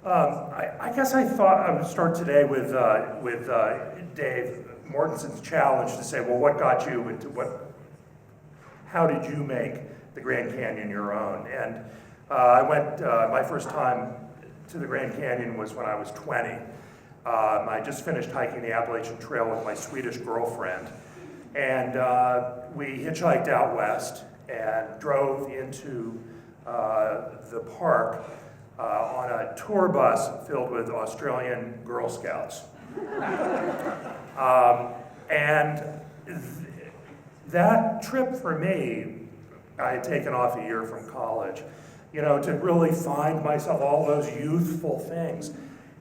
I guess I thought I would start today with Dave Mortensen's challenge to say, well, what got you into how did you make the Grand Canyon your own? And I went, my first time to the Grand Canyon was when I was 20. I just finished hiking the Appalachian Trail with my Swedish girlfriend. And we hitchhiked out west and drove into the park on a tour bus filled with Australian Girl Scouts. That trip for me, I had taken off a year from college, to really find myself, all those youthful things.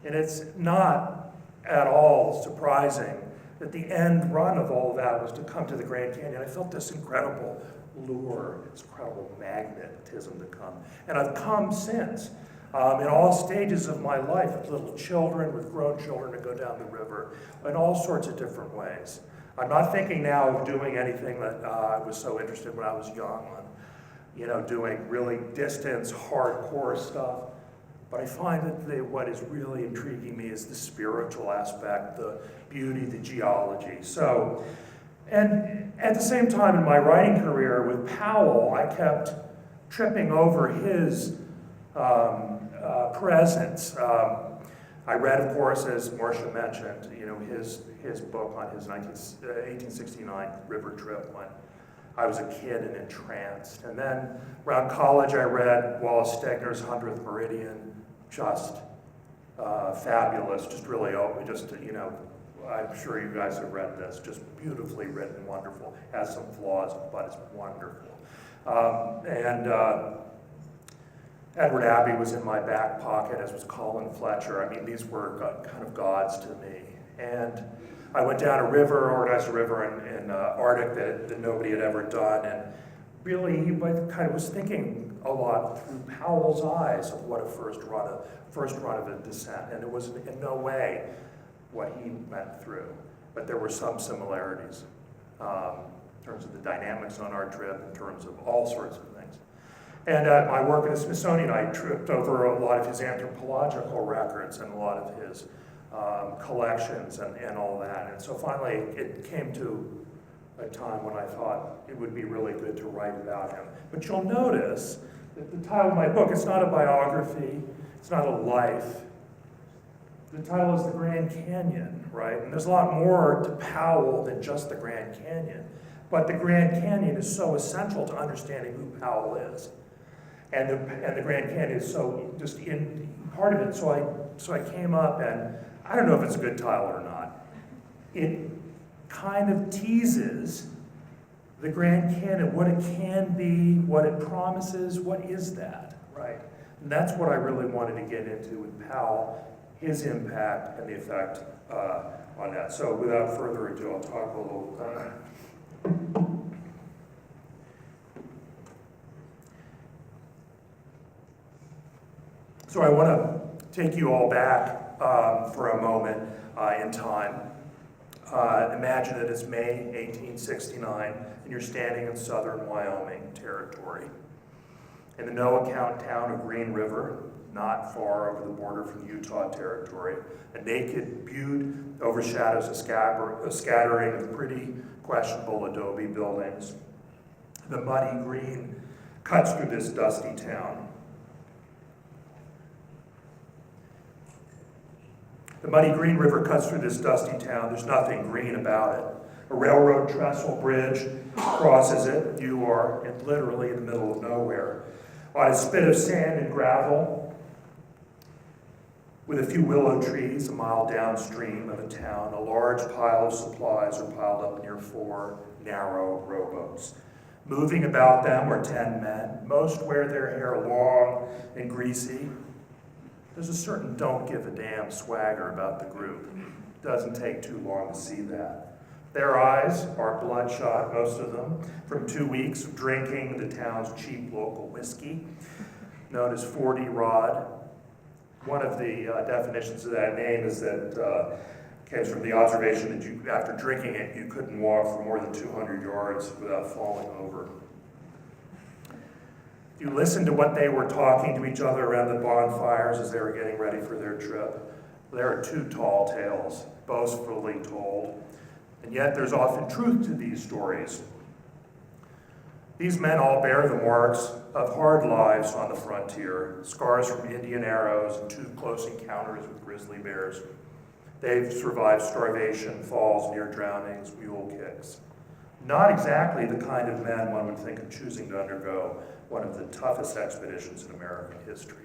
And it's not at all surprising that the end run of all of that was to come to the Grand Canyon. I felt this incredible lure, this incredible magnetism to come. And I've come since, in all stages of my life, with little children, with grown children, to go down the river, in all sorts of different ways. I'm not thinking now of doing anything that I was so interested when I was young on, doing really distance, hardcore stuff. But I find that what is really intriguing me is the spiritual aspect, the beauty, the geology. So, and at the same time in my writing career with Powell, I kept tripping over his presence. I read, of course, as Marcia mentioned, his book on his 1869 river trip when I was a kid and entranced. And then around college, I read Wallace Stegner's 100th Meridian, just fabulous, just really, I'm sure you guys have read this, just beautifully written, wonderful, has some flaws, but it's wonderful. Edward Abbey was in my back pocket, as was Colin Fletcher. I mean, these were kind of gods to me. And I went down a river, organized a river in Arctic that nobody had ever done, and really kind of was thinking a lot through Powell's eyes of what a first run of a descent, and it was in no way what he went through, but there were some similarities in terms of the dynamics on our trip, in terms of all sorts of things. And my work at the Smithsonian, I tripped over a lot of his anthropological records and a lot of his collections and all that. And so finally, it came to a time when I thought it would be really good to write about him. But you'll notice that the title of my book, it's not a biography, it's not a life. The title is The Grand Canyon, right? And there's a lot more to Powell than just the Grand Canyon. But the Grand Canyon is so essential to understanding who Powell is. And the Grand Canyon is so just in part of it. So I came up, and I don't know if it's a good title or not. It kind of teases the Grand Canyon, what it can be, what it promises, what is that, right? And that's what I really wanted to get into with Powell, his impact and the effect on that. So without further ado, I'll talk a little. So I want to take you all back for a moment in time. Imagine it is May 1869, and you're standing in southern Wyoming territory. In the no-account town of Green River, not far over the border from Utah territory, a naked butte overshadows a scattering of pretty, questionable adobe buildings. The muddy green cuts through this dusty town. The muddy Green River cuts through this dusty town. There's nothing green about it. A railroad trestle bridge crosses it. You are literally in the middle of nowhere. On a spit of sand and gravel, with a few willow trees a mile downstream of the town, a large pile of supplies are piled up near 4 narrow rowboats. Moving about them are 10 men. Most wear their hair long and greasy. There's a certain don't give a damn swagger about the group. It doesn't take too long to see that. Their eyes are bloodshot, most of them, from 2 weeks of drinking the town's cheap local whiskey, known as 40 Rod. One of the definitions of that name is that comes from the observation that after drinking it, you couldn't walk for more than 200 yards without falling over. If you listen to what they were talking to each other around the bonfires as they were getting ready for their trip, there are two tall tales, boastfully told, and yet there's often truth to these stories. These men all bear the marks of hard lives on the frontier, scars from Indian arrows and 2 close encounters with grizzly bears. They've survived starvation, falls, near drownings, mule kicks. Not exactly the kind of men one would think of choosing to undergo one of the toughest expeditions in American history,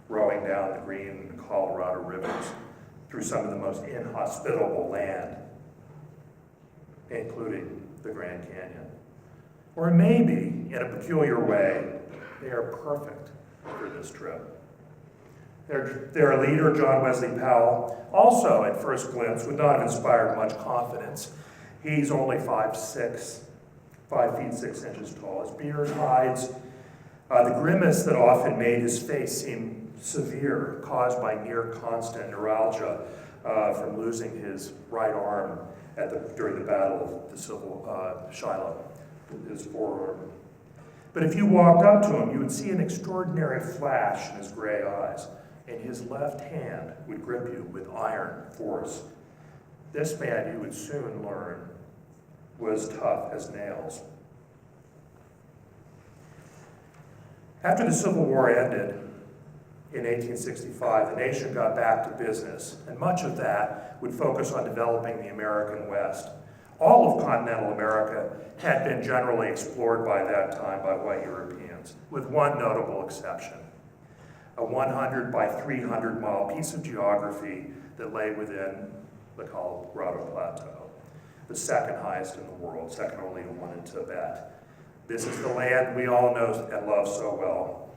rowing down the Green and Colorado rivers through some of the most inhospitable land, including the Grand Canyon. Or maybe, in a peculiar way, they are perfect for this trip. Their leader, John Wesley Powell, also at first glimpse would not have inspired much confidence. He's only 5'6", 5 feet 6 inches tall. His beard hides the grimace that often made his face seem severe, caused by near constant neuralgia from losing his right arm during the Battle of the Shiloh, his forearm. But if you walked up to him, you would see an extraordinary flash in his gray eyes, and his left hand would grip you with iron force. This man, you would soon learn, was tough as nails. After the Civil War ended in 1865, the nation got back to business, and much of that would focus on developing the American West. All of continental America had been generally explored by that time by white Europeans, with one notable exception: a 100 by 300 mile piece of geography that lay within the Colorado Plateau, the second highest in the world, second only to one in Tibet. This is the land we all know and love so well.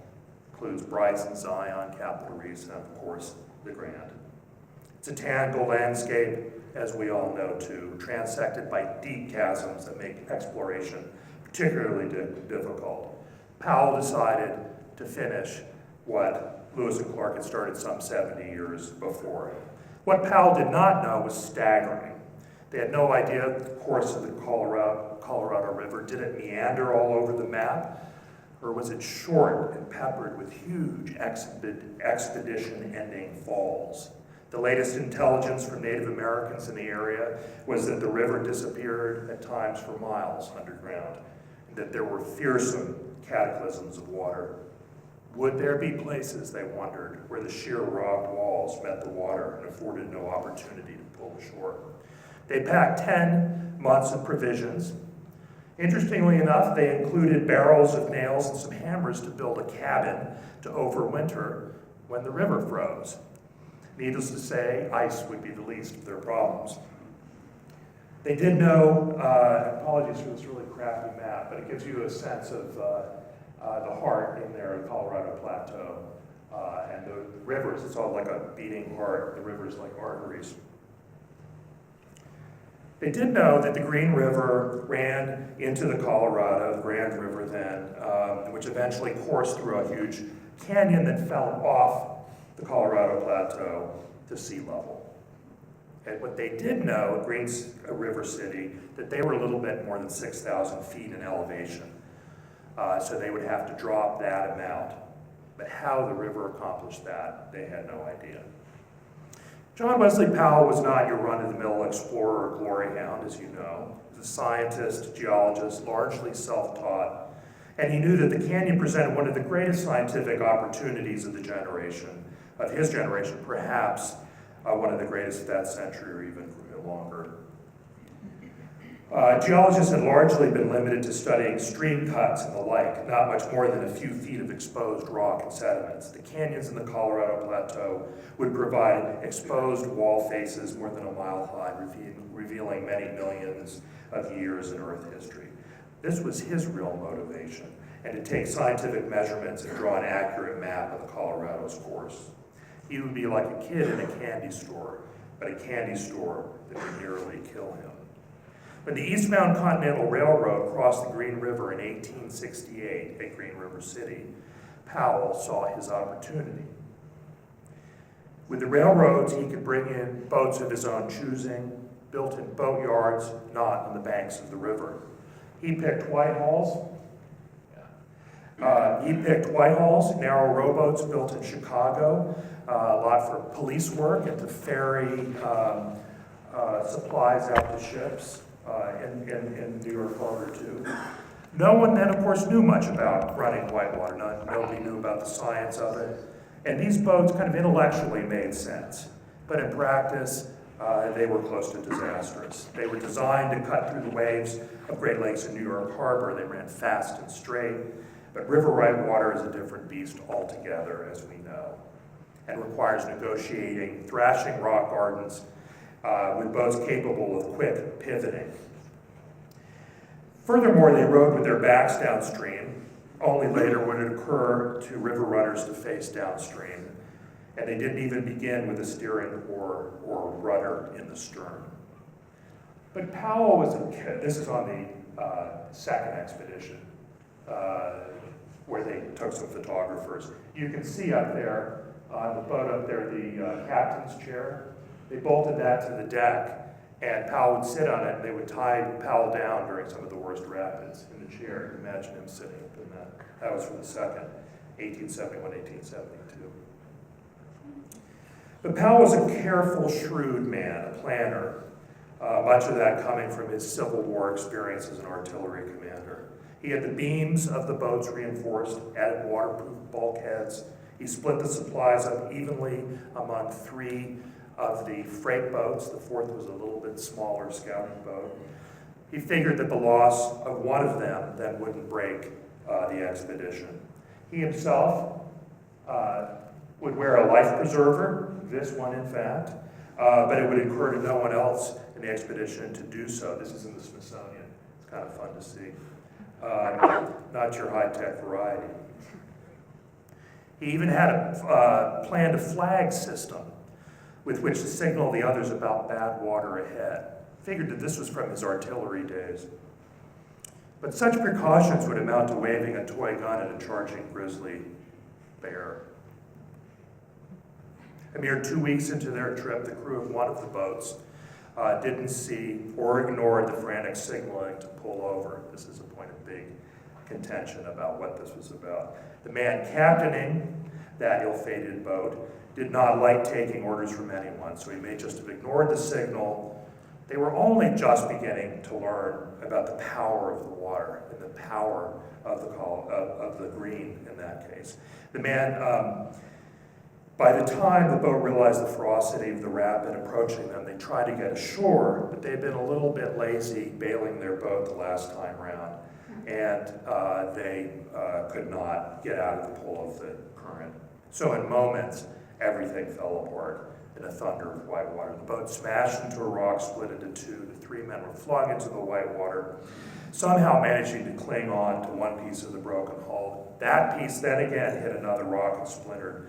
Includes Bryson, Zion, Capitol Reefs, and of course, the Grand. It's a tangled landscape, as we all know too, transected by deep chasms that make exploration particularly difficult. Powell decided to finish what Lewis and Clark had started some 70 years before. What Powell did not know was staggering. They had no idea the course of the Colorado River. Did it meander all over the map? Or was it short and peppered with huge expedition-ending falls? The latest intelligence from Native Americans in the area was that the river disappeared at times for miles underground, and that there were fearsome cataclysms of water. Would there be places, they wondered, where the sheer rock walls met the water and afforded no opportunity to pull ashore? They packed 10 months of provisions. Interestingly enough, they included barrels of nails and some hammers to build a cabin to overwinter when the river froze. Needless to say, ice would be the least of their problems. They did know, apologies for this really crappy map, but it gives you a sense of the heart in their Colorado Plateau. And the rivers, it's all like a beating heart. The rivers like arteries. They did know that the Green River ran into the Colorado, the Grand River then, which eventually coursed through a huge canyon that fell off the Colorado Plateau to sea level. And what they did know at Green River City, that they were a little bit more than 6,000 feet in elevation. So they would have to drop that amount. But how the river accomplished that, they had no idea. John Wesley Powell was not your run-of-the-mill explorer or glory hound, as you know. He was a scientist, geologist, largely self-taught, and he knew that the canyon presented one of the greatest scientific opportunities of his generation, perhaps one of the greatest of that century or even longer. Geologists had largely been limited to studying stream cuts and the like, not much more than a few feet of exposed rock and sediments. The canyons in the Colorado Plateau would provide exposed wall faces more than a mile high, revealing many millions of years in Earth history. This was his real motivation, and to take scientific measurements and draw an accurate map of the Colorado's course. He would be like a kid in a candy store, but a candy store that would nearly kill him. When the eastbound Continental Railroad crossed the Green River in 1868 at Green River City, Powell saw his opportunity. With the railroads, he could bring in boats of his own choosing, built in boatyards, not on the banks of the river. He picked Whitehall's, He picked Whitehall's narrow rowboats built in Chicago, a lot for police work and to ferry supplies out to ships in New York Harbor too. No one then, of course, knew much about running whitewater. Nobody knew about the science of it. And these boats kind of intellectually made sense. But in practice, they were close to disastrous. They were designed to cut through the waves of Great Lakes in New York Harbor. They ran fast and straight. But river whitewater is a different beast altogether, as we know, and requires negotiating, thrashing rock gardens with boats capable of quick pivoting. Furthermore, they rode with their backs downstream. Only later would it occur to river runners to face downstream. And they didn't even begin with a steering or rudder in the stern. But Powell was a kid. This is on the second expedition, where they took some photographers. You can see up there, on the boat up there, the captain's chair. They bolted that to the deck, and Powell would sit on it, and they would tie Powell down during some of the worst rapids in the chair. You can imagine him sitting up in that. That was for the second, 1871, 1872. But Powell was a careful, shrewd man, a planner, much of that coming from his Civil War experience as an artillery commander. He had the beams of the boats reinforced, added waterproof bulkheads. He split the supplies up evenly among 3 of the freight boats. The 4th was a little bit smaller scouting boat. He figured that the loss of one of them then wouldn't break the expedition. He himself would wear a life preserver, this one in fact, but it would occur to no one else in the expedition to do so. This is in the Smithsonian. It's kind of fun to see. Not your high-tech variety. He even had planned a flag system with which to signal the others about bad water ahead. Figured that this was from his artillery days. But such precautions would amount to waving a toy gun at a charging grizzly bear. A mere 2 weeks into their trip, the crew of one of the boats didn't see or ignored the frantic signaling to pull over. This is a point of big contention about what this was about. The man captaining that ill-fated boat did not like taking orders from anyone, so he may just have ignored the signal. They were only just beginning to learn about the power of the water and the power of the green in that case. The man, by the time the boat realized the ferocity of the rapid approaching them, they tried to get ashore, but they'd been a little bit lazy bailing their boat the last time round, and they could not get out of the pull of the current. So in moments, everything fell apart in a thunder of white water. The boat smashed into a rock, split into 2. The 3 men were flung into the white water, somehow managing to cling on to one piece of the broken hull. That piece then again hit another rock and splintered.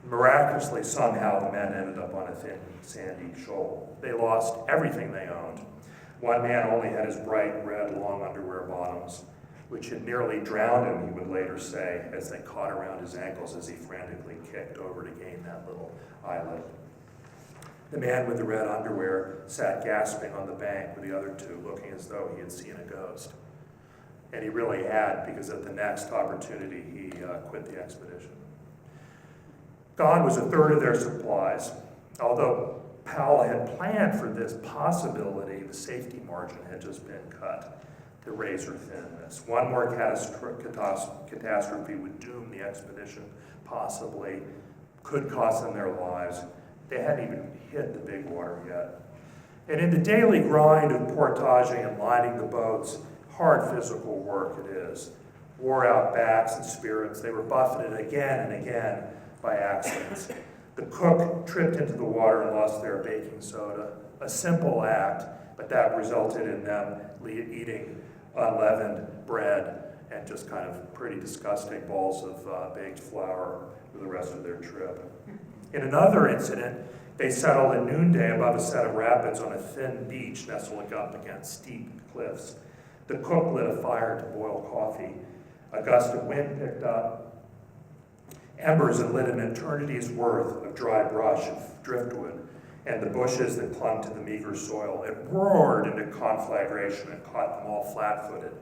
Miraculously, somehow, the men ended up on a thin, sandy shoal. They lost everything they owned. One man only had his bright red long underwear bottoms, which had nearly drowned him, he would later say, as they caught around his ankles as he frantically kicked over to gain that little islet. The man with the red underwear sat gasping on the bank with the other 2, looking as though he had seen a ghost. And he really had, because at the next opportunity, he quit the expedition. Gone was a third of their supplies. Although Powell had planned for this possibility, the safety margin had just been cut to razor thinness. One more catastrophe would doom the expedition, possibly, could cost them their lives. They hadn't even hit the big water yet. And in the daily grind of portaging and lining the boats, hard physical work it is. Wore out backs and spirits. They were buffeted again and again by accidents. The cook tripped into the water and lost their baking soda. A simple act, but that resulted in them eating unleavened bread and just kind of pretty disgusting balls of baked flour for the rest of their trip. In another incident, they settled at noonday above a set of rapids on a thin beach nestling up against steep cliffs. The cook lit a fire to boil coffee. A gust of wind picked up. Embers that lit an eternity's worth of dry brush and driftwood, and the bushes that clung to the meager soil. It roared into conflagration and caught them all flat-footed.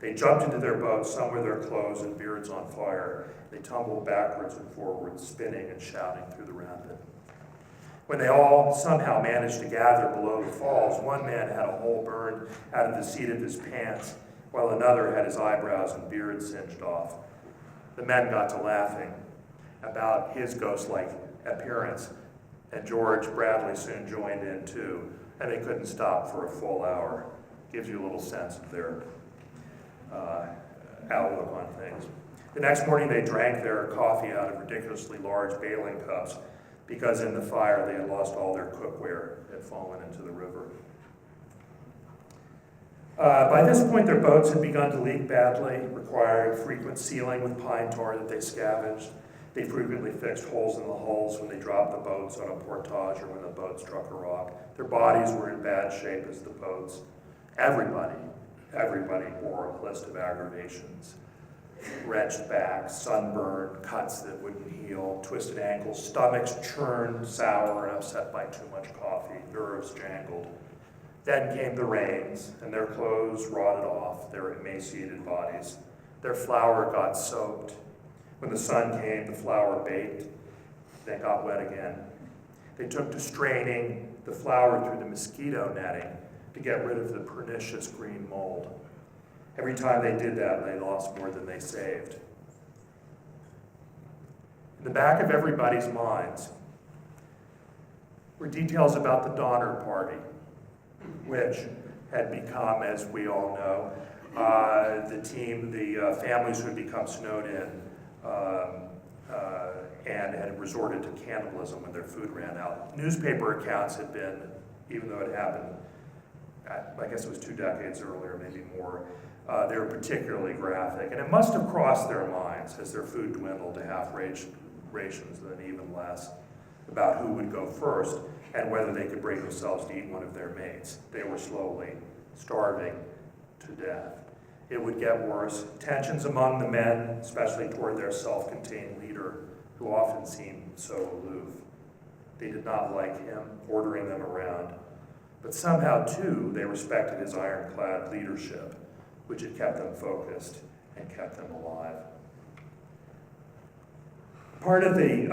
They jumped into their boats, some with their clothes and beards on fire. They tumbled backwards and forwards, spinning and shouting through the rapid. When they all somehow managed to gather below the falls, one man had a hole burned out of the seat of his pants, while another had his eyebrows and beard singed off. The men got to laughing about his ghost-like appearance, and George Bradley soon joined in too, and they couldn't stop for a full hour. Gives you a little sense of their outlook on things. The next morning they drank their coffee out of ridiculously large bailing cups because in the fire they had lost all their cookware, had fallen into the river. By this point their boats had begun to leak badly, requiring frequent sealing with pine tar that they scavenged. They frequently fixed holes in the hulls when they dropped the boats on a portage or when the boat struck a rock. Their bodies were in bad shape as the boats. Everybody bore a list of aggravations. Wrenched backs, sunburn, cuts that wouldn't heal, twisted ankles, stomachs churned, sour, and upset by too much coffee, nerves jangled. Then came the rains, and their clothes rotted off their emaciated bodies. Their flour got soaked. When the sun came, the flour baked, then got wet again. They took to straining the flour through the mosquito netting to get rid of the pernicious green mold. Every time they did that, they lost more than they saved. In the back of everybody's minds were details about the Donner Party, which had become, as we all know, the families who had become snowed in and had resorted to cannibalism when their food ran out. Newspaper accounts had been, even though it happened, I guess it was 2 decades earlier, maybe more, they were particularly graphic. And it must have crossed their minds as their food dwindled to half rations and then even less, about who would go first and whether they could bring themselves to eat one of their mates. They were slowly starving to death. It would get worse. Tensions among the men, especially toward their self-contained leader, who often seemed so aloof. They did not like him, ordering them around. But somehow, too, they respected his ironclad leadership, which had kept them focused and kept them alive. Part of the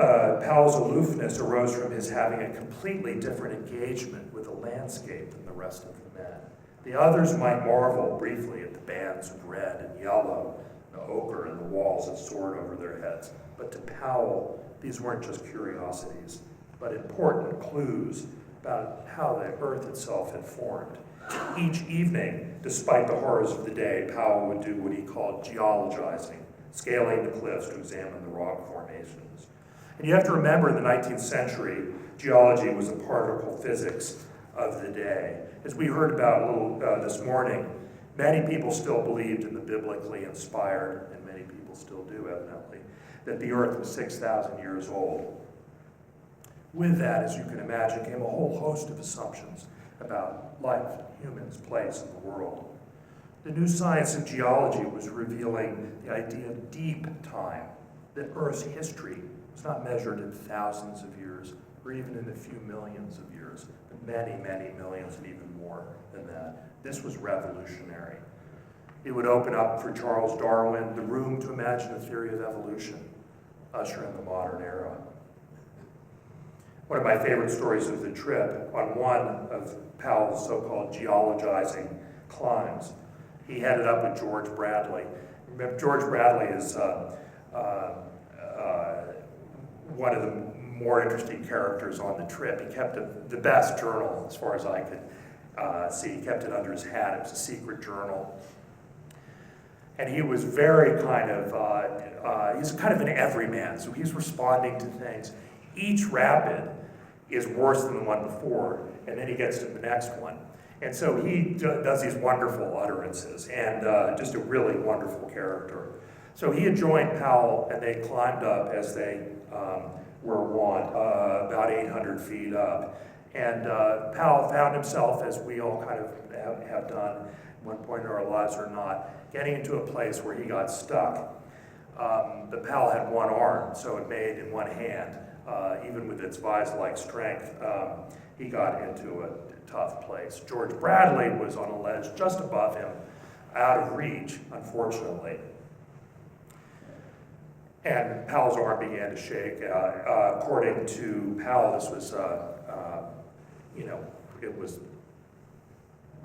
Powell's aloofness arose from his having a completely different engagement with the landscape than the rest of the men. The others might marvel briefly at the bands of red and yellow, the ochre, and the walls that soared over their heads. But to Powell, these weren't just curiosities, but important clues about how the earth itself had formed. Each evening, despite the horrors of the day, Powell would do what he called geologizing, scaling the cliffs to examine the rock formations. And you have to remember, in the 19th century, geology was the particle physics of the day. As we heard about a little this morning, many people still believed in the biblically inspired, and many people still do evidently, that the earth was 6,000 years old. With that, as you can imagine, came a whole host of assumptions about life, humans' place in the world. The new science of geology was revealing the idea of deep time, that Earth's history was not measured in thousands of years, or even in a few millions of years, but many, many millions and even more than that. This was revolutionary. It would open up for Charles Darwin the room to imagine a theory of evolution, usher in the modern era. One of my favorite stories of the trip, on one of Powell's so-called geologizing climbs, he headed up with George Bradley. Remember, George Bradley is one of the more interesting characters on the trip. He kept the best journal, as far as I could see. He kept it under his hat. It was a secret journal. And he was very kind of, he's kind of an everyman, so he's responding to things. Each rapid is worse than the one before, and then he gets to the next one. And so he does these wonderful utterances, and just a really wonderful character. So he had joined Powell, and they climbed up as they were wont, about 800 feet up. And Powell found himself, as we all kind of have done at one point in our lives or not, getting into a place where he got stuck. The Powell had one arm, so it made in one hand, even with its vise-like strength, he got into a tough place. George Bradley was on a ledge just above him, out of reach, unfortunately. And Powell's arm began to shake. According to Powell, this was,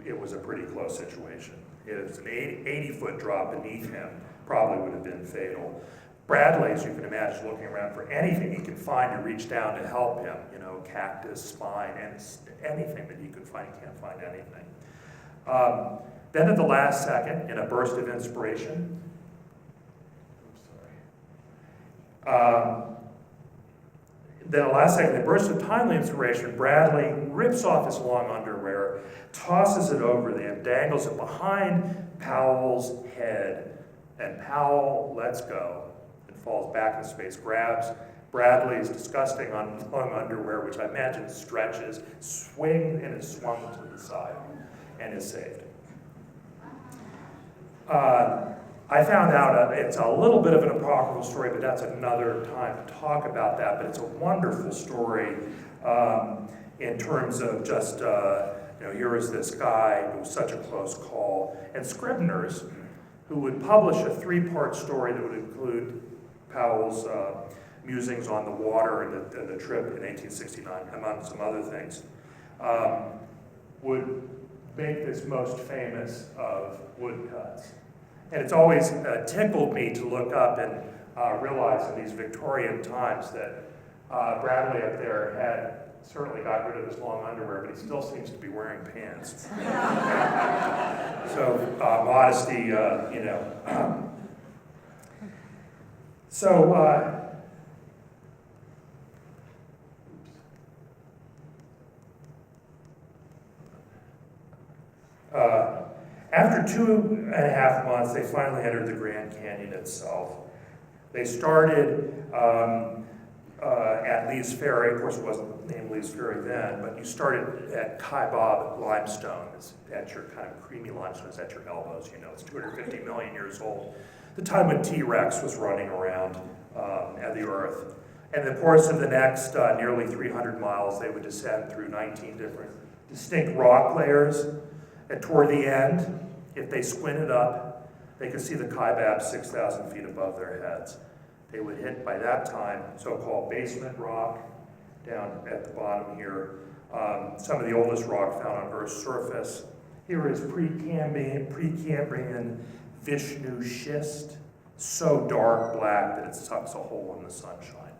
it was a pretty close situation. It was an 80-foot drop beneath him, probably would have been fatal. Bradley, as you can imagine, is looking around for anything he can find to reach down to help him, cactus, spine, and anything that he could find. He can't find anything. Then at the last second, in a burst of inspiration, then the last second, in a burst of timely inspiration, Bradley rips off his long underwear, tosses it over them, dangles it behind Powell's head, and Powell lets go and falls back into space, grabs Bradley's disgusting long underwear, which I imagine stretches, swings, and is swung to the side, and is saved. I found out it's a little bit of an apocryphal story, but that's another time to talk about that. But it's a wonderful story in terms of just, here is this guy who was such a close call. And Scribners, who would publish a 3-part story that would include Powell's musings on the water and the trip in 1869, among some other things, would make this most famous of woodcuts. And it's always tickled me to look up and realize in these Victorian times that Bradley up there had certainly got rid of his long underwear, but he still seems to be wearing pants. So modesty, After 2.5 months, they finally entered the Grand Canyon itself. They started at Lee's Ferry. Of course, it wasn't named Lee's Ferry then, but you started at Kaibab limestone. It's at your kind of creamy limestone. It's at your elbows. It's 250 million years old. The time when T-Rex was running around at the Earth. And in the course of the next nearly 300 miles, they would descend through 19 different distinct rock layers. And toward the end, if they squinted up, they could see the Kaibab 6,000 feet above their heads. They would hit, by that time, so-called basement rock down at the bottom here. Some of the oldest rock found on Earth's surface. Here is Precambrian Vishnu schist, so dark black that it sucks a hole in the sunshine.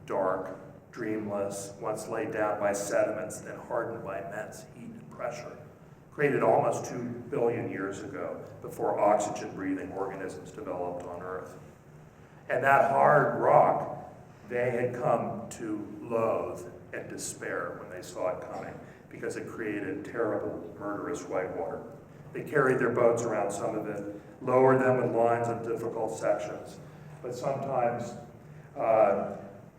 Dark, dreamless, once laid down by sediments, then hardened by immense heat and pressure. Created almost 2 billion years ago, before oxygen-breathing organisms developed on Earth. And that hard rock, they had come to loathe and despair when they saw it coming, because it created terrible, murderous whitewater. They carried their boats around some of it, lowered them with lines on difficult sections, but sometimes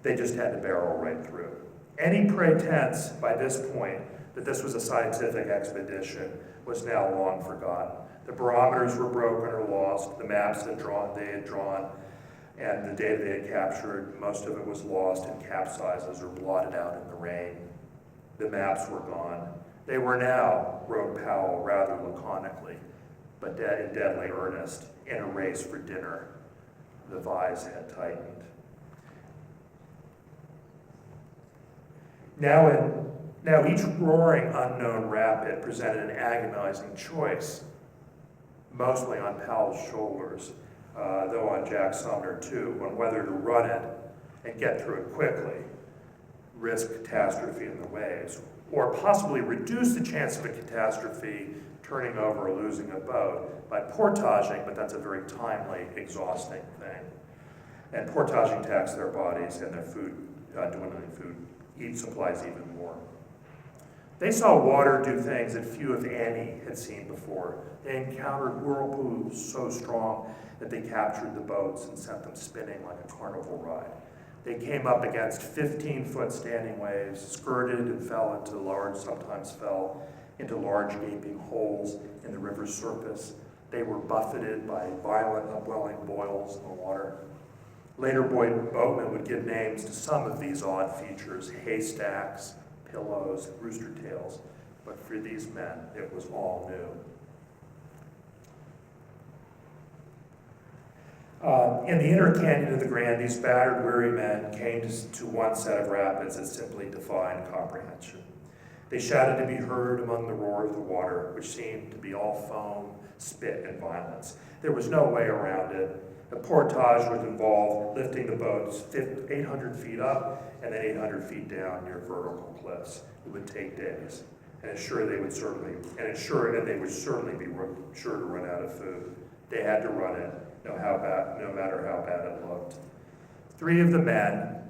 they just had to barrel right through. Any pretense by this point that this was a scientific expedition was now long forgotten. The barometers were broken or lost, the maps they had drawn, and the data they had captured, most of it was lost in capsizes or blotted out in the rain. The maps were gone. They were now, wrote Powell rather laconically, but in deadly earnest, in a race for dinner. The vise had tightened. Now each roaring unknown rapid presented an agonizing choice, mostly on Powell's shoulders, though on Jack Sumner too, on whether to run it and get through it quickly, risk catastrophe in the waves, or possibly reduce the chance of a catastrophe turning over or losing a boat by portaging, but that's a very timely, exhausting thing. And portaging taxed their bodies and their food, dwindling food supplies even more. They saw water do things that few, if any, had seen before. They encountered whirlpools so strong that they captured the boats and sent them spinning like a carnival ride. They came up against 15-foot standing waves, skirted and sometimes fell into large gaping holes in the river's surface. They were buffeted by violent upwelling boils in the water. Later, boatmen would give names to some of these odd features: haystacks, pillows, rooster tails. But for these men, it was all new. In the inner canyon of the Grand, these battered, weary men came to one set of rapids that simply defied comprehension. They shouted to be heard among the roar of the water, which seemed to be all foam, spit, and violence. There was no way around it. The portage would involve lifting the boats 800 feet up and then 800 feet down near vertical cliffs. It would take days, and they would certainly be sure to run out of food. They had to run it, no matter how bad it looked. 3 of the men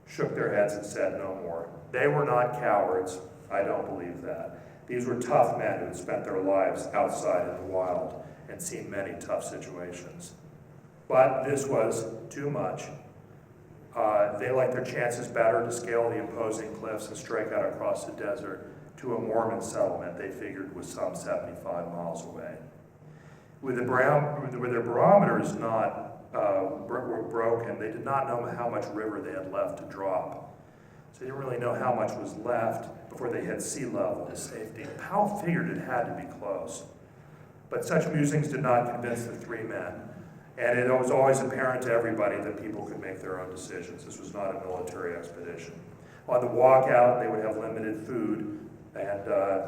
shook their heads and said no more. They were not cowards. I don't believe that. These were tough men who had spent their lives outside in the wild and seen many tough situations. But this was too much. They liked their chances better to scale the imposing cliffs and strike out across the desert to a Mormon settlement they figured was some 75 miles away. With their barometers were broken, they did not know how much river they had left to drop. So they didn't really know how much was left before they hit sea level to safety. Powell figured it had to be close. But such musings did not convince the 3 men. And it was always apparent to everybody that people could make their own decisions. This was not a military expedition. On the walk out, they would have limited food, and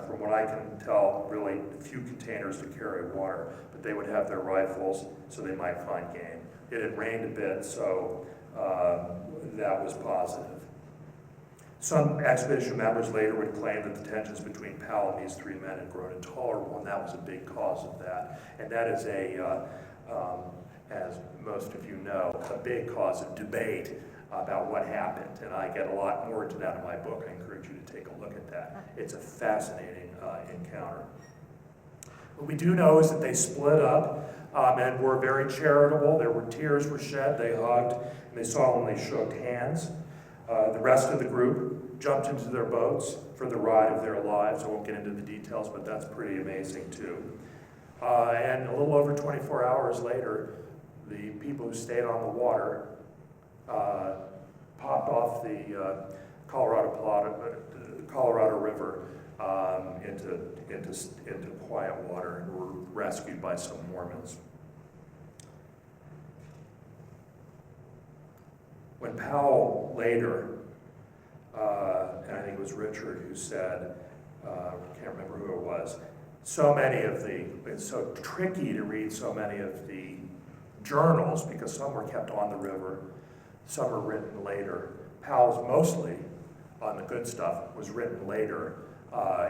from what I can tell, really few containers to carry water. But they would have their rifles, so they might find game. It had rained a bit, so that was positive. Some expedition members later would claim that the tensions between Powell and these 3 men had grown intolerable, and that was a big cause of that. And that is as most of you know, a big cause of debate about what happened. And I get a lot more into that in my book. I encourage you to take a look at that. It's a fascinating encounter. What we do know is that they split up and were very charitable. Tears were shed, they hugged, and they solemnly shook hands. The rest of the group jumped into their boats for the ride of their lives. I won't get into the details, but that's pretty amazing too. And a little over 24 hours later, the people who stayed on the water popped off the Colorado River into quiet water and were rescued by some Mormons. When Powell later, and I think it was Richard who said, I can't remember who it was, it's so tricky to read so many of the journals because some were kept on the river, some were written later. Powell's mostly on the good stuff was written later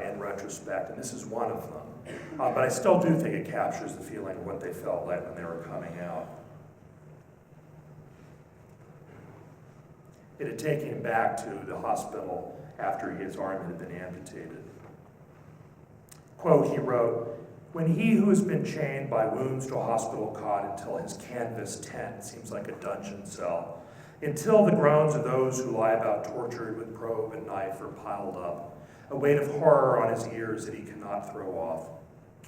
in retrospect, and this is one of them. But I still do think it captures the feeling of what they felt like when they were coming out. It had taken him back to the hospital after his arm had been amputated. Quote, he wrote, "When he who has been chained by wounds to a hospital cot until his canvas tent seems like a dungeon cell, until the groans of those who lie about tortured with probe and knife are piled up, a weight of horror on his ears that he cannot throw off,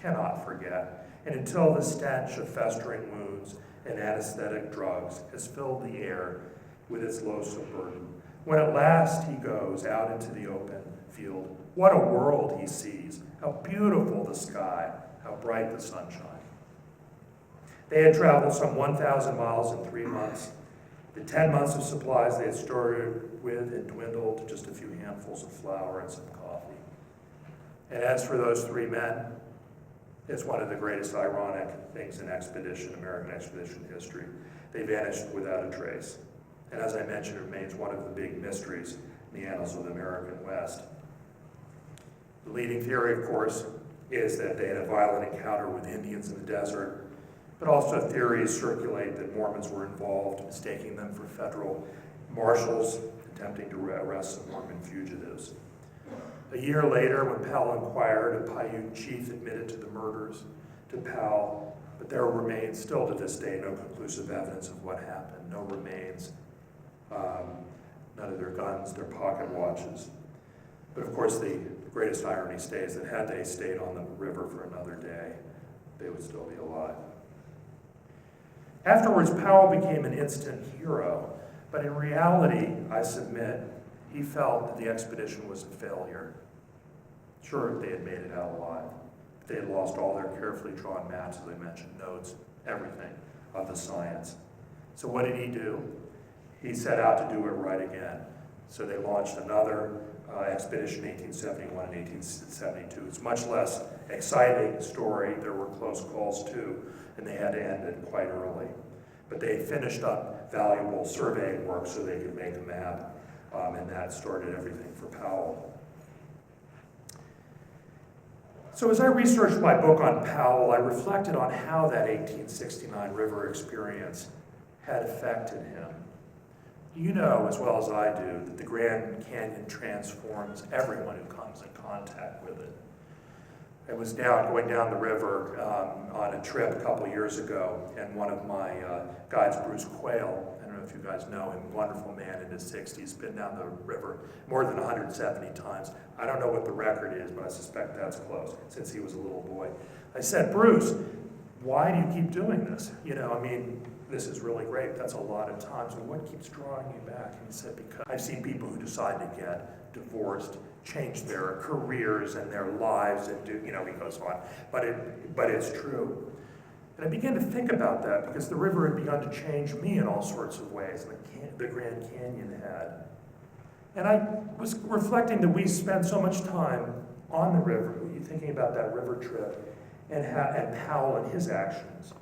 cannot forget, and until the stench of festering wounds and anesthetic drugs has filled the air with its loathsome burden. When at last he goes out into the open field, what a world he sees, how beautiful the sky, how bright the sunshine." They had traveled some 1,000 miles in 3 months. The 10 months of supplies they had started with had dwindled to just a few handfuls of flour and some coffee. And as for those 3 men, it's one of the greatest ironic things in American expedition history. They vanished without a trace. And as I mentioned, it remains one of the big mysteries in the annals of the American West. The leading theory, of course, is that they had a violent encounter with Indians in the desert, but also theories circulate that Mormons were involved, mistaking them for federal marshals attempting to arrest some Mormon fugitives. A year later, when Powell inquired, a Paiute chief admitted to the murders to Powell, but there remains still to this day no conclusive evidence of what happened, no remains, none of their guns, their pocket watches. But of course, the greatest irony stays that had they stayed on the river for another day, they would still be alive. Afterwards, Powell became an instant hero, but in reality, I submit, he felt that the expedition was a failure. Sure, they had made it out alive. They had lost all their carefully drawn maps, as I mentioned, notes, everything. of the science. So what did he do? He set out to do it right again. So they launched another expedition in 1871 and 1872. It's much less exciting story. There were close calls too, and they had to end it quite early. But they finished up valuable surveying work so they could make a map, and that started everything for Powell. So as I researched my book on Powell, I reflected on how that 1869 river experience had affected him. You know as well as I do that the Grand Canyon transforms everyone who comes in contact with it. I was going down the river on a trip a couple years ago, and one of my guides, Bruce Quayle, I don't know if you guys know him, wonderful man in his 60s, been down the river more than 170 times. I don't know what the record is, but I suspect that's close, since he was a little boy. I said, Bruce, why do you keep doing this? You know, I mean, this is really great. That's a lot of times. And what keeps drawing you back? And he said, because I've seen people who decide to get divorced, change their careers and their lives, and do, you know, he goes on. But it's true. And I began to think about that because the river had begun to change me in all sorts of ways, like the Grand Canyon had. And I was reflecting that we spend so much time on the river, thinking about that river trip, and Powell and his actions.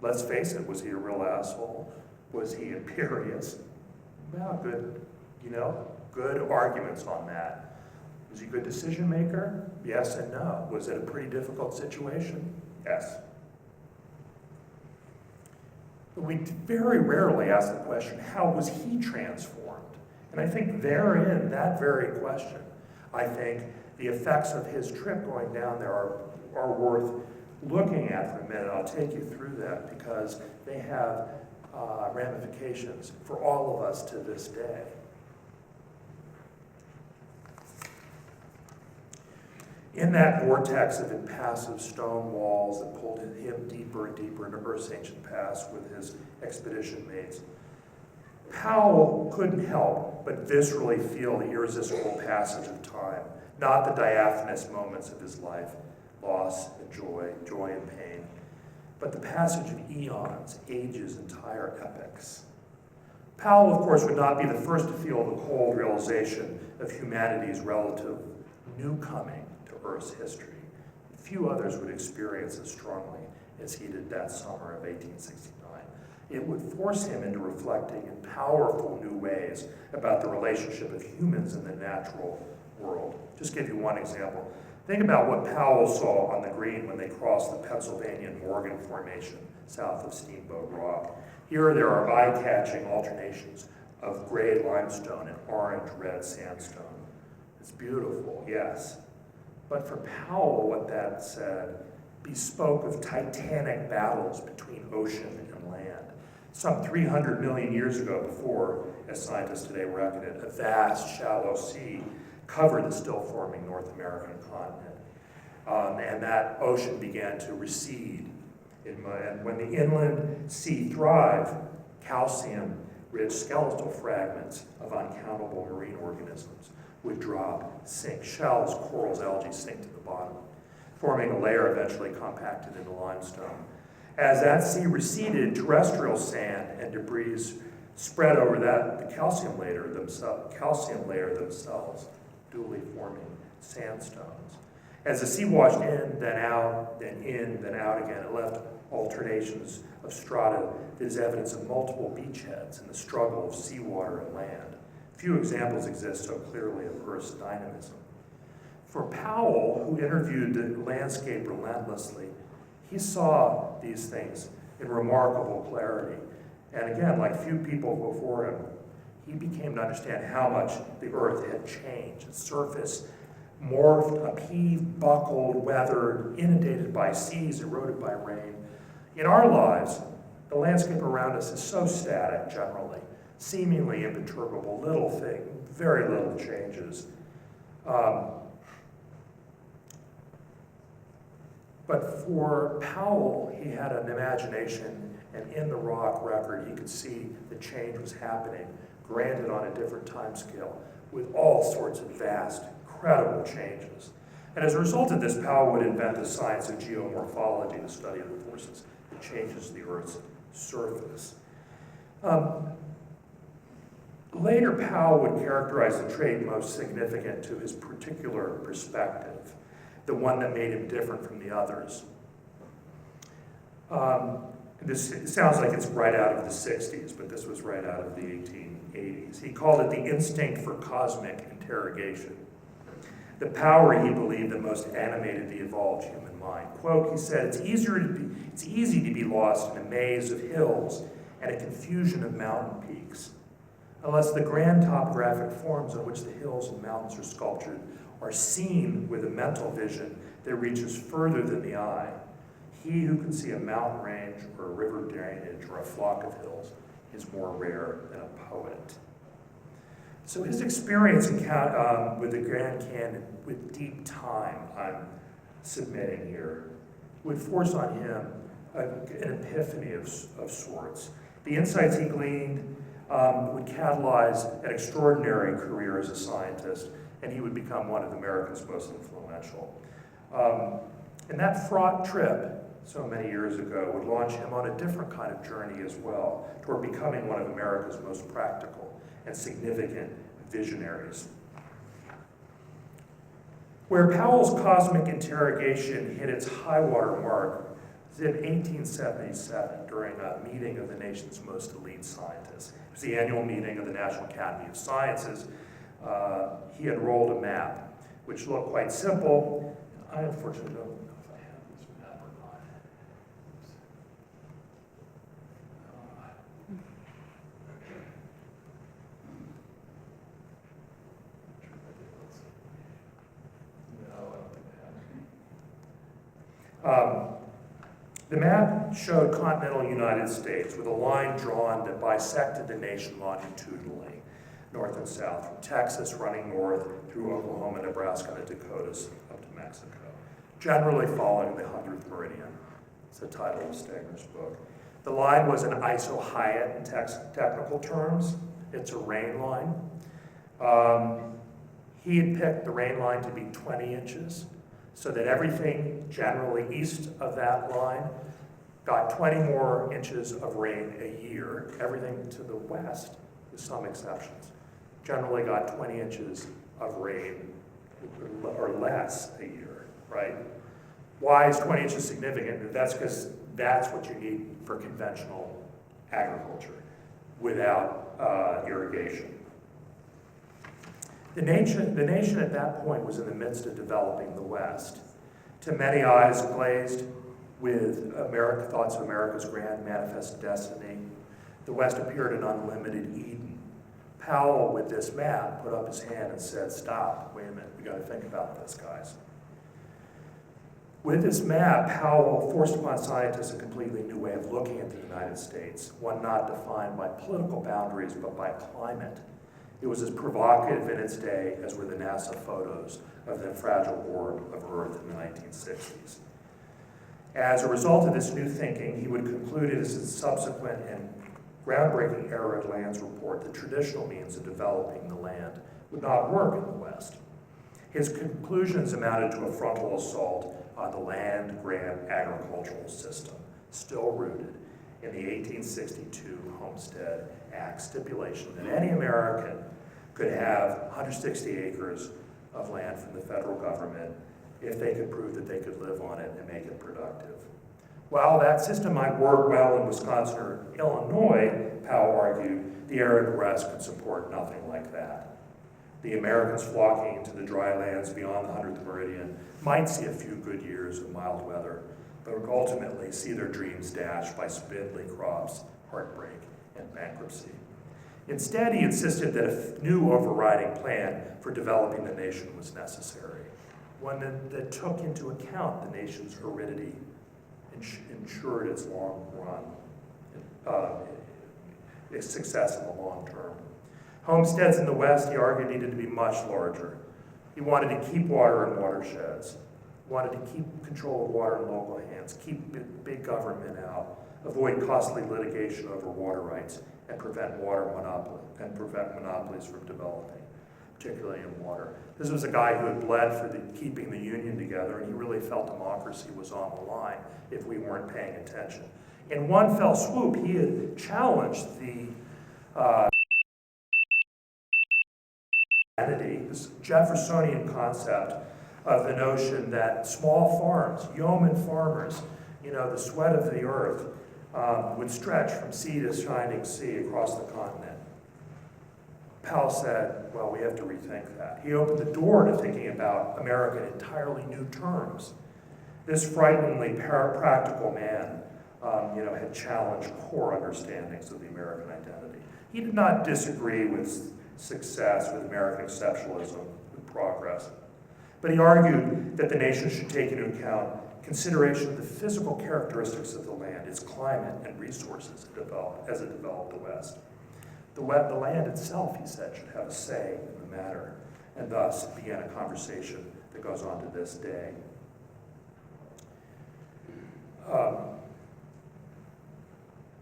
Let's face it, was he a real asshole? Was he imperious? Well, good arguments on that. Was he a good decision maker? Yes and no. Was it a pretty difficult situation? Yes. But we very rarely ask the question, how was he transformed? And I think therein, that very question, I think the effects of his trip going down there are worth looking at for a minute. I'll take you through that because they have ramifications for all of us to this day. In that vortex of impassive stone walls that pulled him deeper and deeper into Earth's ancient past with his expedition mates, Powell couldn't help but viscerally feel the irresistible passage of time, not the diaphanous moments of his life, loss and joy and pain, but the passage of eons, ages, entire epochs. Powell, of course, would not be the first to feel the cold realization of humanity's relative new coming to Earth's history. Few others would experience as strongly as he did that summer of 1869. It would force him into reflecting in powerful new ways about the relationship of humans in the natural world. Just give you one example. Think about what Powell saw on the green when they crossed the Pennsylvania and Morgan Formation south of Steamboat Rock. Here there are eye-catching alternations of gray limestone and orange-red sandstone. It's beautiful, yes. But for Powell, what that said bespoke of titanic battles between ocean and land. Some 300 million years ago before, as scientists today reckon it, a vast, shallow sea covered the still-forming North American continent. And that ocean began to recede. And when the inland sea thrived, calcium-rich skeletal fragments of uncountable marine organisms would drop, sink. Shells, corals, algae sink to the bottom, forming a layer eventually compacted into limestone. As that sea receded, terrestrial sand and debris spread over the calcium layer themselves, duly forming sandstones. As the sea washed in, then out, then in, then out again, it left alternations of strata that is evidence of multiple beachheads in the struggle of seawater and land. Few examples exist so clearly of Earth's dynamism. For Powell, who interviewed the landscape relentlessly, he saw these things in remarkable clarity. And again, like few people before him, he became to understand how much the Earth had changed. Its surface morphed, upheaved, buckled, weathered, inundated by seas, eroded by rain. In our lives, the landscape around us is so static generally, seemingly imperturbable, little thing, very little changes. But for Powell, he had an imagination, and in the rock record, he could see the change was happening, granted on a different time scale, with all sorts of vast, incredible changes. And as a result of this, Powell would invent the science of geomorphology, the study of the forces that changes the Earth's surface. Later, Powell would characterize the trait most significant to his particular perspective, the one that made him different from the others. This sounds like it's right out of the 60s, but this was right out of the 1880s. He called it the instinct for cosmic interrogation, the power he believed that most animated the evolved human mind. Quote, he said, it's easy to be lost in a maze of hills and a confusion of mountain peaks, unless the grand topographic forms on which the hills and mountains are sculptured are seen with a mental vision that reaches further than the eye. He who can see a mountain range or a river drainage or a flock of hills is more rare than a poet. So his experience with the Grand Canyon, with deep time, I'm submitting here, would force on him an epiphany of sorts. The insights he gleaned would catalyze an extraordinary career as a scientist, and he would become one of America's most influential. And that fraught trip so many years ago would launch him on a different kind of journey as well, toward becoming one of America's most practical and significant visionaries. Where Powell's cosmic interrogation hit its high-water mark was in 1877 during a meeting of the nation's most elite scientists. It was the annual meeting of the National Academy of Sciences. He unrolled a map, which looked quite simple. I unfortunately don't know if I have this map or not. The map showed continental United States with a line drawn that bisected the nation longitudinally, north and south, from Texas running north through Oklahoma, Nebraska, and the Dakotas up to Mexico, generally following the 100th meridian. It's the title of Stegner's book. The line was an isohyet in technical terms. It's a rain line. He had picked the rain line to be 20 inches, so that everything generally east of that line got 20 more inches of rain a year. Everything to the west, with some exceptions, generally got 20 inches of rain or less a year, right? Why is 20 inches significant? That's because that's what you need for conventional agriculture without irrigation. The nation at that point was in the midst of developing the West. To many eyes glazed with thoughts of America's grand manifest destiny, the West appeared an unlimited Eden. Powell, with this map, put up his hand and said, stop, wait a minute, we got to think about this, guys. With this map, Powell forced upon scientists a completely new way of looking at the United States, one not defined by political boundaries, but by climate. It was as provocative in its day as were the NASA photos of the fragile orb of Earth in the 1960s. As a result of this new thinking, he would conclude in his subsequent and groundbreaking Arid Lands report that traditional means of developing the land would not work in the West. His conclusions amounted to a frontal assault on the land-grant agricultural system, still rooted in the 1862 Homestead Act stipulation that any American could have 160 acres of land from the federal government if they could prove that they could live on it and make it productive. While that system might work well in Wisconsin or Illinois, Powell argued, the arid West could support nothing like that. The Americans flocking into the dry lands beyond the 100th meridian might see a few good years of mild weather, but would ultimately see their dreams dashed by spindly crops, heartbreak, and bankruptcy. Instead, he insisted that a new overriding plan for developing the nation was necessary, one that took into account the nation's aridity and ensured its long run, its success in the long term. Homesteads in the West, he argued, needed to be much larger. He wanted to keep water in watersheds, wanted to keep control of water in local hands, keep big government out, avoid costly litigation over water rights, and prevent monopolies from developing, particularly in water. This was a guy who had bled for keeping the Union together, and he really felt democracy was on the line if we weren't paying attention. In one fell swoop, he had challenged the this Jeffersonian concept of the notion that small farms, yeoman farmers, the sweat of the earth, would stretch from sea to shining sea across the continent. Powell said, well, we have to rethink that. He opened the door to thinking about America in entirely new terms. This frighteningly practical man, had challenged core understandings of the American identity. He did not disagree with success, with American exceptionalism, with progress. But he argued that the nation should take into account consideration of the physical characteristics of the land, its climate and resources as it developed the West. The land itself, he said, should have a say in the matter, and thus began a conversation that goes on to this day.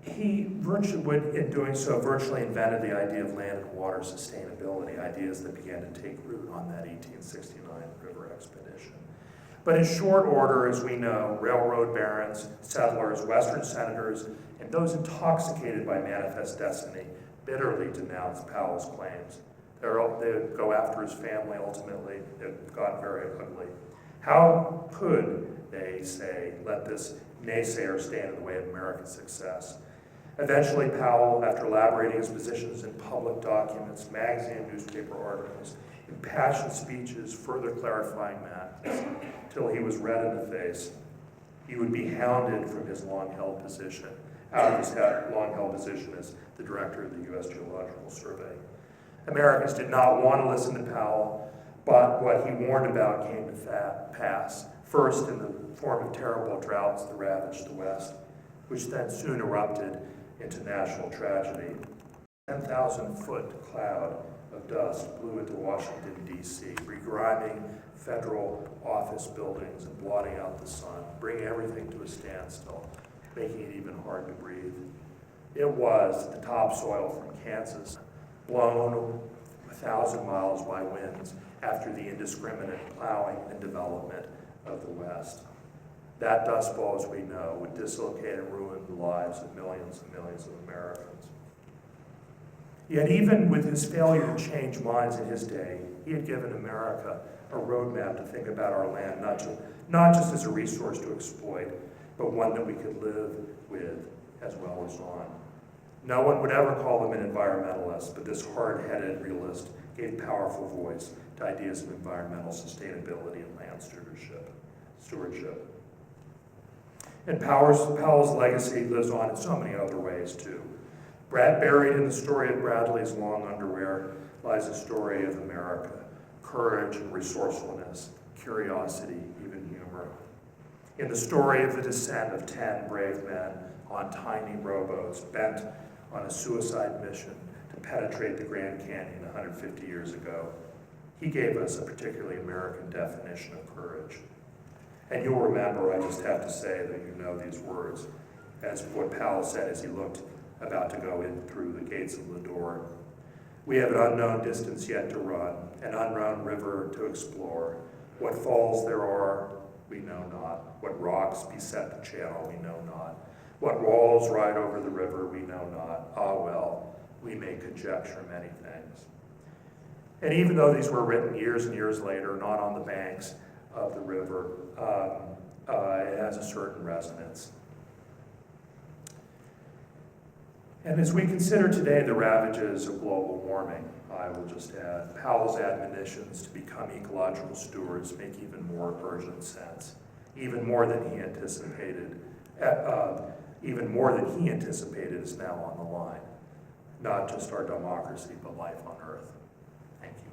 He in doing so, virtually invented the idea of land and water sustainability, ideas that began to take root on that 1869 river expedition. But in short order, as we know, railroad barons, settlers, Western senators, and those intoxicated by manifest destiny bitterly denounced Powell's claims. They go after his family ultimately. It got very ugly. How could they say, let this naysayer stand in the way of American success? Eventually, Powell, after elaborating his positions in public documents, magazine and newspaper articles, impassioned speeches, further clarifying matters, till he was red in the face, he would be hounded from his long-held position, out of his long-held position as the director of the U.S. Geological Survey. Americans did not want to listen to Powell, but what he warned about came to pass, first in the form of terrible droughts that ravaged the West, which then soon erupted into national tragedy. 10,000-foot cloud of dust blew into Washington, D.C., begriming federal office buildings and blotting out the sun, bringing everything to a standstill, making it even hard to breathe. It was the topsoil from Kansas, blown 1,000 miles by winds after the indiscriminate plowing and development of the West. That dust bowl, as we know, would dislocate and ruin the lives of millions and millions of Americans. Yet even with his failure to change minds in his day, he had given America a roadmap to think about our land, not just as a resource to exploit, but one that we could live with as well as on. No one would ever call him an environmentalist, but this hard-headed realist gave powerful voice to ideas of environmental sustainability and land stewardship. And Powell's legacy lives on in so many other ways, too. Buried in the story of Bradley's long underwear lies a story of America, courage and resourcefulness, curiosity, even humor. In the story of the descent of 10 brave men on tiny rowboats bent on a suicide mission to penetrate the Grand Canyon 150 years ago, he gave us a particularly American definition of courage. And you'll remember, I just have to say that you know these words, as what Powell said as he looked about to go in through the gates of the door. We have an unknown distance yet to run, an unknown river to explore. What falls there are, we know not. What rocks beset the channel, we know not. What walls ride over the river, we know not. Ah, well, we may conjecture many things. And even though these were written years and years later, not on the banks of the river, it has a certain resonance. And as we consider today the ravages of global warming, I will just add, Powell's admonitions to become ecological stewards make even more urgent sense, even more than he anticipated is now on the line. Not just our democracy, but life on Earth. Thank you.